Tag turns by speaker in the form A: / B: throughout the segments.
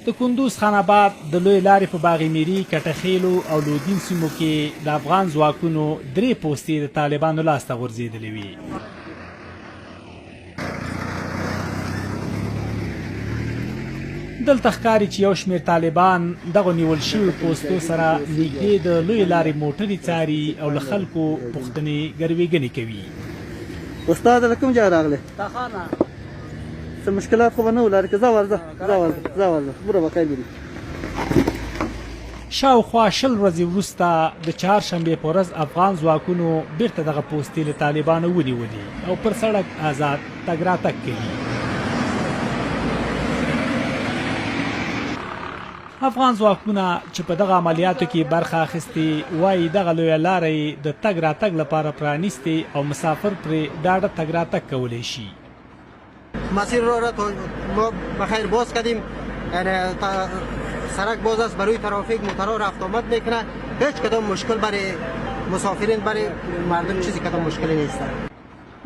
A: د کندوز خان آباد د لوی لارې په باغ میري، کټخیلو او لودین سیمو کې د افغان ځواکونو 3 پوستې د طالبانو لاسته غورځېدلې وې. دلته ښکاري چې یو شمېر طالبان دغو نیول شویو پوستو سره نږدې د لوی لارې موټرې څاري او له خلکو پوښتنې ګروېږنې کوي.
B: استاد له کوم ځای راغلی؟
C: تخانه.
B: څه مشکلات خو به نه ولري که ځه ورځه بوره به خیر وي.
A: شاوخوا 20 ورځې وروسته د چهارشنبې په ورځ افغان ځواکونو بیرته دغه پوستې له طالبانو ونیولې او پر سړک آزاد تګ راتګ کوي. افغان ځواکونه چې په دغه عملیاتو کې برخه اخیستې وایي دغه لویه لاره یې د تګ راتګ لپاره پرانیستې او مسافر پرې ډاډه تګ راتګ کولی شي.
D: مسیر را ما بخیر باز کردیم، یعنی سرک باز است، برای ترافیک موتورها رفت آمد میکنه، هیچ کدام مشکل برای مسافرین برای مردم چیزی کدام مشکلی نیست.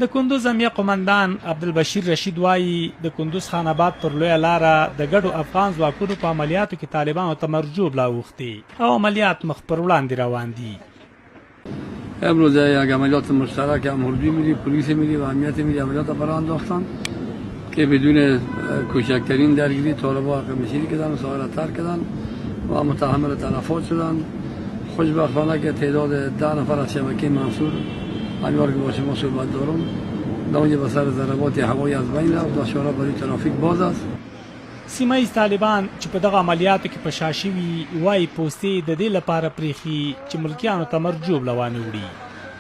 A: د کندوز امنیه قمندان عبدالبشیر رشید وایي د کندوز خان آباد پر لویه لاره د ګډو افغان ځواکونو په عملیاتو کې طالبانو ته مرجوب لاوښتي او عملیات مخ پر وړاندې روان دي.
E: امروز یک عملیات مشترک هم اردوی ملی، پلیس ملی و امنیت ملی عملیات برای انداختن که بدون کوچکترین درگیری طالبان قمشیری کردن و سایر ترک کردن و متحمل تلفات شدن. خوشبختانه که تعداد 10 نفر از شبکه منصور انوار که با شما صحبت دارم در اونجا به سر ضربات هوایی از بین رفت و شارع برای ترافیک باز است.
A: سیمه ایز طالبان چې په دغه عملیاتو کې په شا شوي وایي پوستې د دې لپاره پریښي چې ملکیانو ته مرجوب لوانه وړي.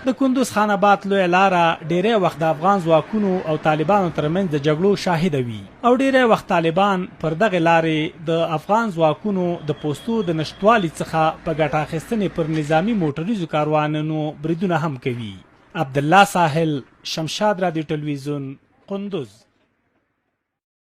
A: د کندوز خان آباد لویه لاره ډیری وخت د افغان ځواکونو او طالبانو ترمنځ د جګړو شاهده وي او ډیری وخت طالبان پر دغه لارې د افغان ځواکونو د پوستو د نشتوالي څخه په ګټه اخیستنې پر نظامي موټریزو کاروانونو بریدونه هم کوي. عبدالله ساحل، شمشاد رادیو تلویزیون، قندوز.